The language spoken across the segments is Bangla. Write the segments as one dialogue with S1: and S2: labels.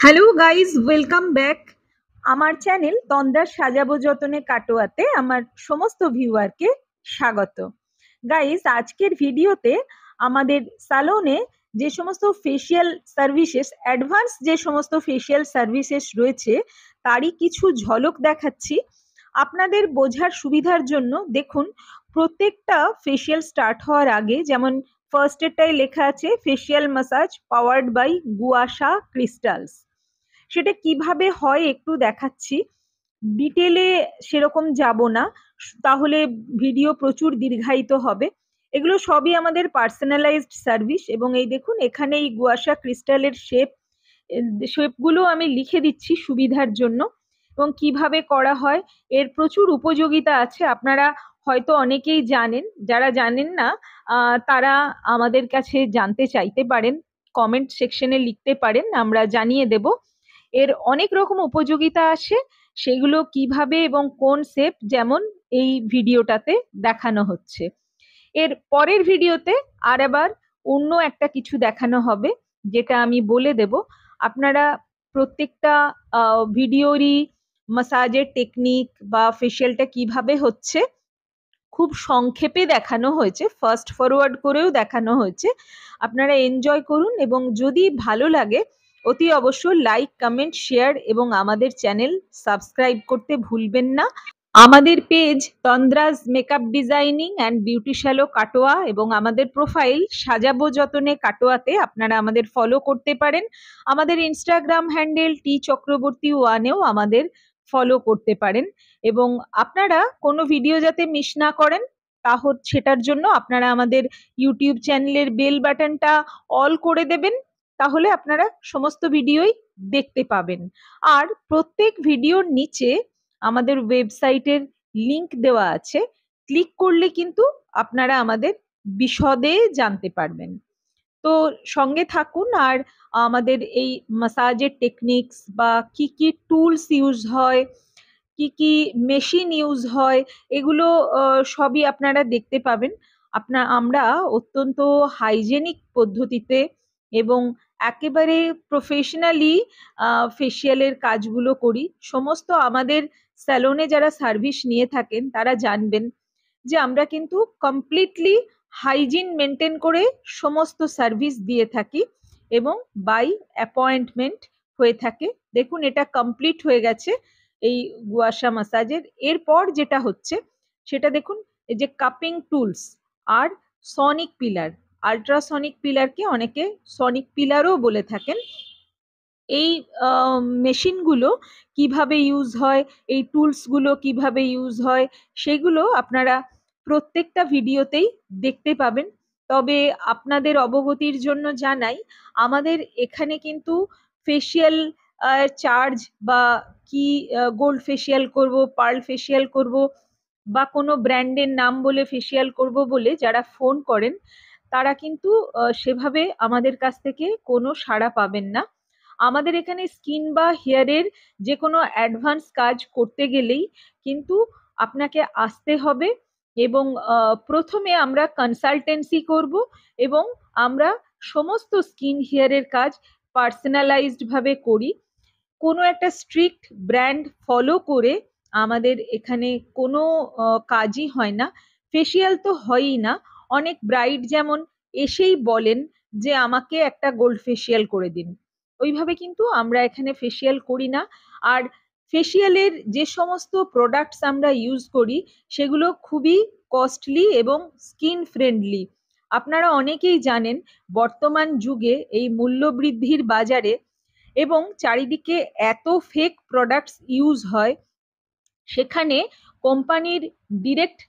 S1: হ্যালো গাইজ, ওয়েলকাম ব্যাক আমার চ্যানেল তন্দ্রার সাজাবো যতনে কাটোয়াতে আমার সমস্ত ভিউয়ারকে স্বাগত। গাইজ, আজকের ভিডিওতে আমাদের স্যালনে যে সমস্ত ফেসিয়াল সার্ভিসেস, অ্যাডভান্স যে সমস্ত ফেসিয়াল সার্ভিসেস রয়েছে তারই কিছু ঝলক দেখাচ্ছি আপনাদের বোঝার সুবিধার জন্য। দেখুন, প্রত্যেকটা ফেসিয়াল স্টার্ট হওয়ার আগে যেমন ফার্স্ট এরটাই লেখা আছে facial massage powered by gua sha crystals. সেটা কিভাবে হয় একটু দেখাচ্ছি, ডিটেলে সেরকম যাব না, তাহলে ভিডিও প্রচুর দীর্ঘায়িত হবে। এগুলো সবই আমাদের পার্সোনালাইজড সার্ভিস এবং এই দেখুন এখানে এই গুয়াশা ক্রিস্টালের শেপগুলো আমি লিখে দিচ্ছি সুবিধার জন্য এবং কিভাবে করা হয় এর প্রচুর উপযোগিতা আছে। আপনারা হয়তো অনেকেই জানেন, যারা জানেন না তারা আমাদের কাছে জানতে চাইতে পারেন, কমেন্ট সেকশনে লিখতে পারেন, আমরা জানিয়ে দেব। এর অনেক রকম উপযোগিতা আছে, সেগুলো কিভাবে এবং কোন শেপ যেমন এই ভিডিওটাতে দেখানো হচ্ছে। এর পরের ভিডিওতে আর আবার অন্য একটা কিছু দেখানো হবে যেটা আমি বলে দেব। আপনারা প্রত্যেকটা ভিডিওরই মাসাজের টেকনিক বা ফেশিয়ালটা কিভাবে হচ্ছে খুব সংক্ষেপে দেখানো হয়েছে, ফাস্ট ফরওয়ার্ড করেও দেখানো হয়েছে। আপনারা এনজয় করুন এবং যদি ভালো লাগে অতি অবশ্য লাইক, কমেন্ট, শেয়ার এবং আমাদের চ্যানেল সাবস্ক্রাইব করতে ভুলবেন না। আমাদের page Tandraj makeup designing and beauty শ্যালো কাটোয়া এবং আমাদের প্রোফাইল সাজাবো যতনে কাটোয়াতে আপনারা আমাদের ফলো করতে পারেন। আমাদের ইনস্টাগ্রাম হ্যান্ডেল টি চক্রবর্তী ওয়ানেও আমাদের ফলো করতে পারেন এবং আপনারা কোনো ভিডিও যাতে মিস না করেন সেটার জন্য আপনারা আমাদের ইউটিউব চ্যানেলের বেল বাটনটা অল করে দেবেন, তাহলে আপনারা সমস্ত ভিডিওই দেখতে পাবেন। আর প্রত্যেক ভিডিওর নিচে আমাদের ওয়েবসাইটের লিংক দেওয়া আছে, ক্লিক করলে কিন্তু আপনারা আমাদের বিশদে জানতে পারবেন। তো সঙ্গে থাকুন আর আমাদের এই মাসাজের টেকনিক্স বা কি কি টুলস ইউজ হয়, কি কি মেশিন ইউজ হয়, এগুলো সবই আপনারা দেখতে পাবেন। আমরা অত্যন্ত হাইজেনিক পদ্ধতিতে এবং একেবারে প্রফেশনালি ফেসিয়ালের কাজগুলো করি। সমস্ত আমাদের স্যালনে যারা সার্ভিস নিয়ে থাকেন তারা জানবেন যে আমরা কিন্তু কমপ্লিটলি হাইজিন মেনটেন করে সমস্ত সার্ভিস দিয়ে থাকি এবং বাই অ্যাপয়েন্টমেন্ট হয়ে থাকে। দেখুন এটা কমপ্লিট হয়ে গেছে এই গুয়াশা মাসাজের। এরপর যেটা হচ্ছে সেটা দেখুন, এই যে কাপিং টুলস আর সনিক পিলার, আল্ট্রাসনিক পিলারকে অনেকে সনিক পিলারও বলে থাকেন। এই মেশিনগুলো কিভাবে ইউজ হয়, এই টুলসগুলো কিভাবে ইউজ হয়, সেগুলো আপনারা প্রত্যেকটা ভিডিওতেই দেখতে পাবেন। তবে আপনাদের অবগতির জন্য জানাই, আমাদের এখানে কিন্তু ফেসিয়াল চার্জ বা কি গোল্ড ফেসিয়াল করব, পার্ল ফেসিয়াল করব বা কোনো ব্র্যান্ডের নাম বলে ফেসিয়াল করব বলে যারা ফোন করেন তারা কিন্তু সেভাবে আমাদের কাছ থেকে কোনো সাড়া পাবেন না। আমাদের এখানে স্কিন বা হেয়ারের যে কোনো অ্যাডভান্স কাজ করতে গেলেই কিন্তু আপনাকে আসতে হবে এবং প্রথমে আমরা কনসালটেন্সি করব এবং আমরা সমস্ত স্কিন হেয়ারের কাজ পার্সোনালাইজড ভাবে করি। কোনো একটা স্ট্রিক্ট ব্র্যান্ড ফলো করে আমাদের এখানে কোনো কাজই হয় না। ফেসিয়াল তো হয়ই না। অনেক ব্রাইড যেমন এসেই বলেন যে আমাকে একটা গোল্ড ফেসিয়াল করে দিন, ওইভাবে কিন্তু আমরা এখানে ফেসিয়াল করি না। আর ফেসিয়ালের যে সমস্ত প্রোডাক্টস আমরা ইউজ করি সেগুলো খুবই কস্টলি এবং স্কিন ফ্রেন্ডলি। আপনারা অনেকেই জানেন বর্তমান যুগে এই মূল্যবৃদ্ধির বাজারে এবং চারিদিকে এত ফেক প্রোডাক্টস ইউজ হয়, সেখানে কোম্পানির ডিরেক্ট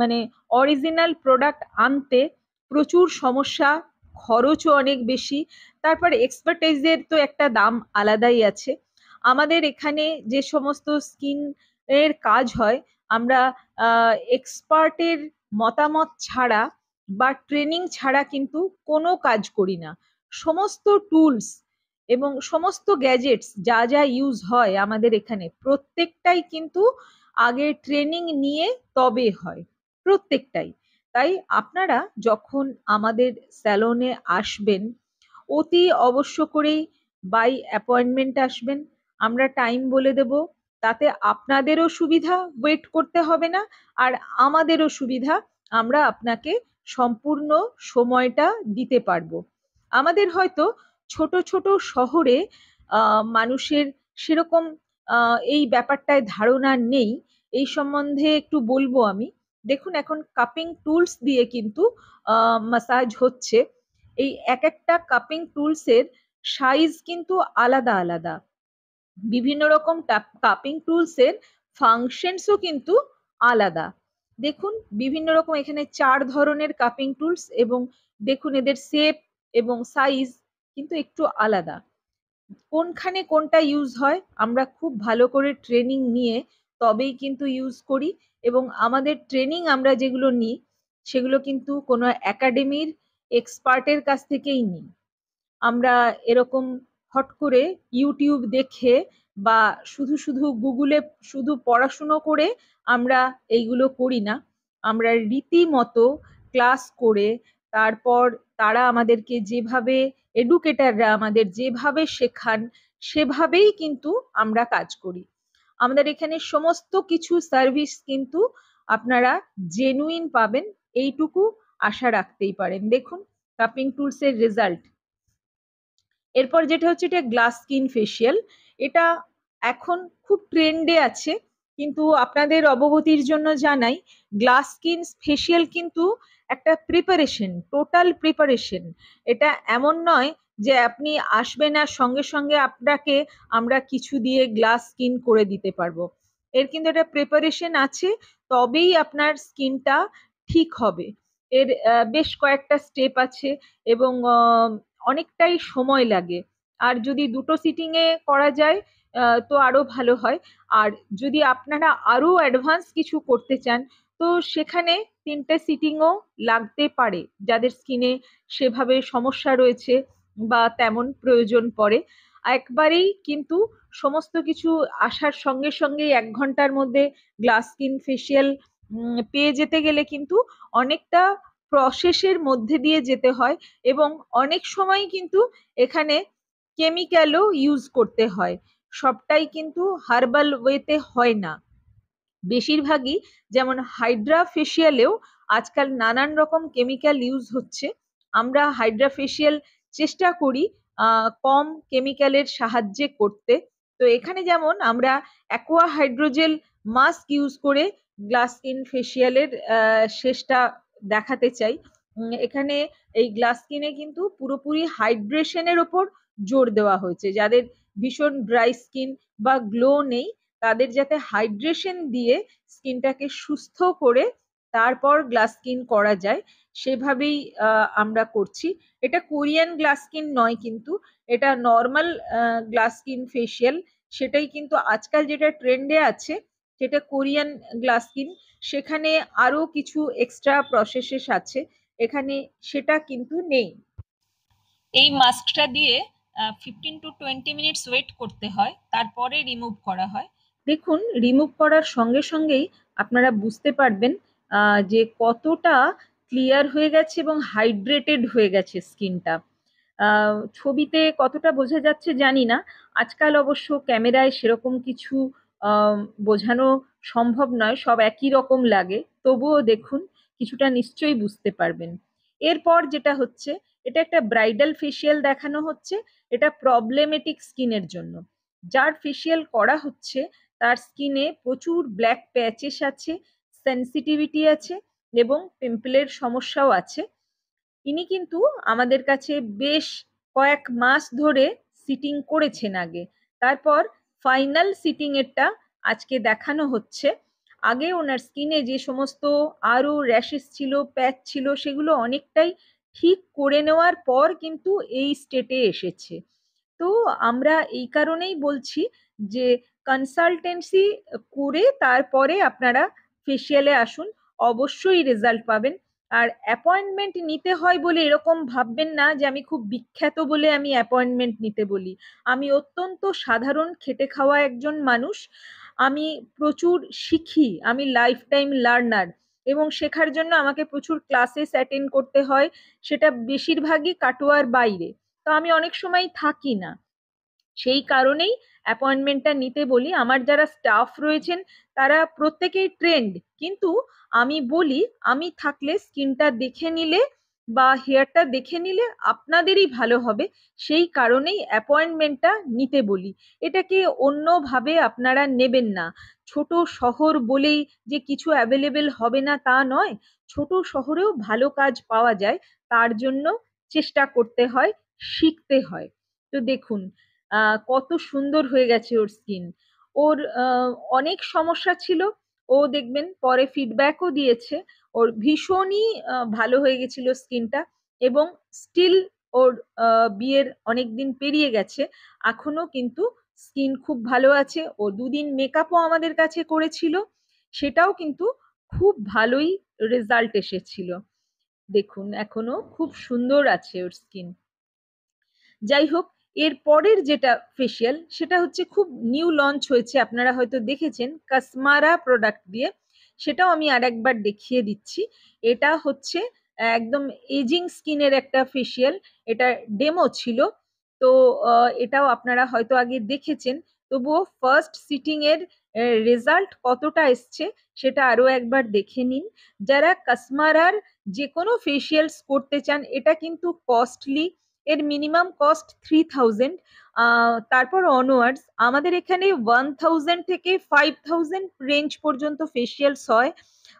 S1: মানে অরিজিনাল প্রোডাক্ট আনতে প্রচুর সমস্যা, খরচও অনেক বেশি, তারপর এক্সপার্টাইজের তো একটা দাম আলাদাই আছে। আমাদের এখানে যে সমস্ত স্কিন এর কাজ হয় আমরা এক্সপার্টের মতামত ছাড়া বা ট্রেনিং ছাড়া কিন্তু কোনো কাজ করি না। সমস্ত টুলস এবং সমস্ত গ্যাজেটস যা যা ইউজ হয় আমাদের এখানে প্রত্যেকটাই কিন্তু আগে ট্রেনিং নিয়ে তবে হয়, প্রত্যেকটাই। তাই আপনারা যখন আমাদের স্যালনে আসবেন অতি অবশ্য করেই বাই অ্যাপয়েন্টমেন্ট আসবেন, আমরা টাইম বলে দেব, তাতে আপনাদেরও সুবিধা, ওয়েট করতে হবে না, আর আমাদেরও সুবিধা, আমরা আপনাকে সম্পূর্ণ সময়টা দিতে পারবো। আমাদের হয়তো ছোট ছোট শহরে মানুষের সেরকম এই ব্যাপারটায় ধারণা নেই, এই সম্বন্ধে একটু বলবো আমি। দেখুন, এখন কাপিং টুলস দিয়ে কিন্তু মাসাজ হচ্ছে। এই এক একটা কাপিং টুলসের সাইজ কিন্তু আলাদা আলাদা। বিভিন্ন রকম কাপিং টুলসের ফাংশনসও কিন্তু আলাদা। দেখুন, বিভিন্ন রকম এখানে 4 ধরনের কাপিং টুলস, এবং দেখুন এদের শেপ এবং সাইজ কিন্তু একটু আলাদা। কোনখানে কোনটা ইউজ হয় আমরা খুব ভালো করে ট্রেনিং নিয়ে তবেই কিন্তু ইউজ করি, এবং আমাদের ট্রেনিং আমরা যেগুলো নিই সেগুলো কিন্তু কোনো একাডেমির এক্সপার্টের কাছ থেকেই নিই। আমরা এরকম হট করে ইউটিউব দেখে বা শুধু শুধু গুগলে শুধু পড়াশুনো করে আমরা এইগুলো করি না। আমরা রীতিমতো ক্লাস করে, তারপর তারা আমাদেরকে যেভাবে, এডুকেটররা আমাদের যেভাবে শেখান সেভাবেই কিন্তু আমরা কাজ করি। আমাদের এখানে সমস্ত কিছু সার্ভিস কিন্তু আপনারা জেনুইন পাবেন, এইটুকু আশা রাখতেই পারেন। দেখুন কাপিং টুলসের রেজাল্ট। এরপর যেটা হচ্ছে, এটা গ্লাস স্কিন ফেসিয়াল। এটা এখন খুব ট্রেন্ডে আছে, কিন্তু আপনাদের অবগতির জন্য জানাই, গ্লাস স্কিন ফেসিয়াল কিন্তু একটা প্রিপারেশন, টোটাল প্রিপারেশন। এটা এমন নয় যে আপনি আসবেন আর সঙ্গে সঙ্গে আপনাকে আমরা কিছু দিয়ে গ্লাস স্কিন করে দিতে পারবো। এর কিন্তু একটা প্রিপারেশন আছে, তবেই আপনার স্কিনটা ঠিক হবে। এর বেশ কয়েকটা স্টেপ আছে, এবং অনেকটাই সময় লাগে। আর যদি দুটো সিটিং এ করা যায় তো আরো ভালো হয়। আর যদি আপনারা আরো অ্যাডভান্স কিছু করতে চান, তো সেখানে 3টে সিটিংও লাগতে পারে, যাদের স্কিনে সেভাবে সমস্যা রয়েছে বা তেমন প্রয়োজন পড়ে। একবারেই কিন্তু সমস্ত কিছু আসার সঙ্গে সঙ্গেই 1 ঘন্টার মধ্যে গ্লাস স্কিন ফেসিয়াল পেয়ে যেতে গেলে কিন্তু অনেকটা প্রসেসের মধ্যে দিয়ে যেতে হয়, এবং অনেক সময় কিন্তু এখানে কেমিক্যালও ইউজ করতে হয়। সবটাই কিন্তু হার্বাল ওয়েতে হয় না। বেশিরভাগই, যেমন হাইড্রা ফেসিয়ালেও আজকাল নানান রকম কেমিক্যাল ইউজ হচ্ছে। আমরা হাইড্রা ফেসিয়াল চেষ্টা করি কম কেমিক্যালের সাহায্যে করতে। তো এখানে যেমন আমরা অ্যাকোয়া হাইড্রোজেল মাস্ক ইউজ করে গ্লাস স্কিন ফেসিয়ালের শেষটা দেখাতে চাই। এখানে এই গ্লাস স্কিনে কিন্তু পুরোপুরি হাইড্রেশনের ওপর জোর দেওয়া হয়েছে। যাদের ভীষণ ড্রাই স্কিন বা গ্লো নেই, তাদের যাতে হাইড্রেশন দিয়ে স্কিনটাকে সুস্থ করে তারপর গ্লাস স্কিন করা যায়, সেভাবেই আমরা করছি। এটা কোরিয়ান গ্লাস স্কিন নয়, কিন্তু এটা নর্মাল গ্লাস স্কিন ফেসিয়াল। সেটাই কিন্তু আজকাল যেটা ট্রেন্ডে আছে, সেটা কোরিয়ান গ্লাস স্কিন। সেখানে আরো কিছু এক্সট্রা প্রসেসেস আছে, এখানে সেটা কিন্তু নেই। এই মাস্কটা দিয়ে 15 to 20 মিনিটস ওয়েট করতে হয়, তারপরে রিমুভ করা হয়। দেখুন, রিমুভ করার সঙ্গে সঙ্গেই আপনারা বুঝতে পারবেন যে কতটা ক্লিয়ার হয়ে গেছে এবং হাইড্রেটেড হয়ে গেছে স্কিনটা। ছবিতে কতটা বোঝা যাচ্ছে জানি না, আজকাল অবশ্য ক্যামেরায় সেরকম কিছু বোঝানো সম্ভব নয়, সব একই রকম লাগে, তবুও দেখুন কিছুটা নিশ্চয়ই বুঝতে পারবেন। এরপর যেটা হচ্ছে, এটা একটা ব্রাইডাল ফেসিয়াল দেখানো হচ্ছে। এটা প্রবলেমেটিক স্কিনের জন্য। যার ফেসিয়াল করা হচ্ছে তার স্কিনে প্রচুর ব্ল্যাক প্যাচেস আছে, সেন্সিটিভিটি আছে, এবং পিম্পলের সমস্যাও আছে। ইনি কিন্তু আমাদের কাছে বেশ কয়েক মাস ধরে সিটিং করেছেন আগে, তারপর ফাইনাল সিটিং এরটা আজকে দেখানো হচ্ছে। আগে ওনার স্কিনে যে সমস্ত আরো র্যাশেস ছিল, প্যাচ ছিল, সেগুলো অনেকটাই ঠিক করে নেওয়ার পর কিন্তু এই স্টেটে এসেছে। তো আমরা এই কারণেই বলছি যে কনসালটেন্সি করে তারপরে আপনারা ফেসিয়ালে আসুন, অবশ্যই রেজাল্ট পাবেন। আর অ্যাপয়েন্টমেন্ট নিতে হয় বলে এরকম ভাববেন না যে আমি খুব বিখ্যাত বলে আমি অ্যাপয়েন্টমেন্ট নিতে বলি। আমি অত্যন্ত সাধারণ খেটে খাওয়া একজন মানুষ। আমি প্রচুর শিখি, আমি লাইফ টাইম লার্নার, এবং শেখার জন্য আমাকে প্রচুর ক্লাসেস অ্যাটেন্ড করতে হয়, সেটা বেশিরভাগই কাটোয়ার বাইরে। তো আমি অনেক সময় থাকি না। সেই কারণেই অ্যাপয়েন্টমেন্টটা নিতে বলি। আমার যারা স্টাফ রয়েছেন তারা প্রত্যেকেই ট্রেন্ড, কিন্তু আমি বলি আমি থাকলে স্কিনটা দেখে নিলে বা হেয়ারটা দেখে নিলে আপনাদেরই ভালো হবে, সেই কারণেই অ্যাপয়েন্টমেন্টটা নিতে বলি। এটাকে অন্যভাবে আপনারা নেবেন না। ছোট শহর বলেই যে কিছু অ্যাভেলেবেল হবে না তা নয়, ছোট শহরেও ভালো কাজ পাওয়া যায়, তার জন্য চেষ্টা করতে হয়, শিখতে হয়। তো দেখুন কত সুন্দর হয়ে গেছে ওর স্কিন। ওর অনেক সমস্যা ছিল, ও দেখবেন পরে ফিডব্যাকও দিয়েছে। ওর ভীষণই ভালো হয়ে গেছিল স্কিনটা, এবং স্টিল ওর বিয়ের অনেক দিন পেরিয়ে গেছে, এখনো কিন্তু স্কিন খুব ভালো আছে। ও 2 দিন মেকআপও আমাদের কাছে করেছিল, সেটাও কিন্তু খুব ভালোই রেজাল্ট এসেছিল। দেখুন এখনো খুব সুন্দর আছে ওর স্কিন। যাই হোক, এর পরের যেটা ফেসিয়াল সেটা হচ্ছে খুব নিউ লঞ্চ হয়েছে, আপনারা হয়তো দেখেছেন, কাসমারা প্রোডাক্ট দিয়ে। সেটাও আমি আরেকবার দেখিয়ে দিচ্ছি। এটা হচ্ছে একদম এজিং স্কিনের একটা ফেসিয়াল। এটা ডেমো ছিল, তো এটাও আপনারা হয়তো আগে দেখেছেন। তবুও ফার্স্ট সিটিং এর রেজাল্ট কতটা এসছে সেটা আরো একবার দেখে নিন। যারা কাসমারার যে কোনো ফেসিয়ালস করতে চান, এটা কিন্তু কস্টলি, এর মিনিমাম কস্ট 3000, তারপর অনওয়ার্ডস আমাদের এখানে 1000 থেকে 5000 রেঞ্জ পর্যন্ত ফেসিয়ালস হয়।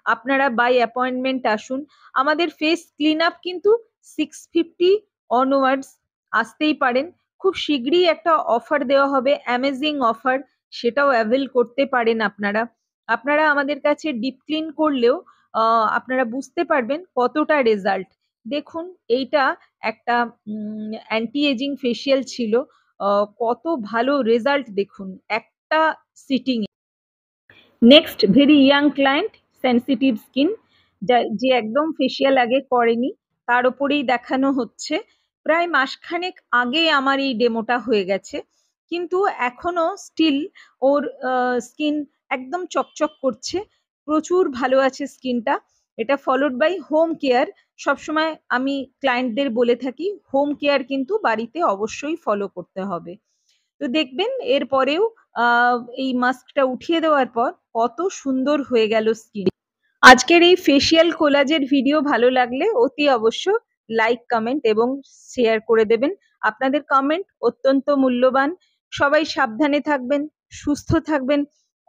S1: আপনারা বাই অ্যাপয়েন্টমেন্ট আসুন। আমাদের ফেস ক্লিন আপ কিন্তু 650 অনওয়ার্ডস, আসতেই পারেন। খুব শীঘ্রই একটা অফার দেওয়া হবে, অ্যামেজিং অফার, সেটাও অ্যাভেল করতে পারেন আপনারা। আপনারা আমাদের কাছে ডিপ ক্লিন করলেও আপনারা বুঝতে পারবেন কতটা রেজাল্ট। দেখুন এইটা একটা অ্যান্টি এজিং ফেসিয়াল ছিল, কত ভালো রেজাল্ট দেখুন একটা sitting. Next very young client, sensitive skin, যে একদম ফেসিয়াল আগে করেনি, তার উপরেই দেখানো হচ্ছে। প্রায় মাসখানেক আগে আমার এই ডেমোটা হয়ে গেছে, কিন্তু এখনো স্টিল ওর স্কিন একদম চকচক করছে, প্রচুর ভালো আছে স্কিনটা। এটা ফলোড বাই হোম কেয়ার। সবসময় আমি ক্লায়েন্টদের বলে থাকি হোম কেয়ার কিন্তু বাড়িতে অবশ্যই ফলো করতে হবে। তো দেখবেন এরপরেও এই মাস্কটা উঠিয়ে দেওয়ার পর কত সুন্দর হয়ে গেল স্কিন। আজকের এই ফেসিয়াল কোলাজের ভিডিও ভালো লাগলে অতি অবশ্য লাইক, কমেন্ট এবং শেয়ার করে দেবেন। আপনাদের কমেন্ট অত্যন্ত মূল্যবান। সবাই সাবধানে থাকবেন, সুস্থ থাকবেন।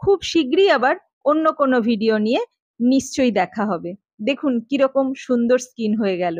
S1: খুব শীঘ্রই আবার অন্য কোনো ভিডিও নিয়ে নিশ্চয়ই দেখা হবে। দেখুন কিরকম সুন্দর স্কিন হয়ে গেল।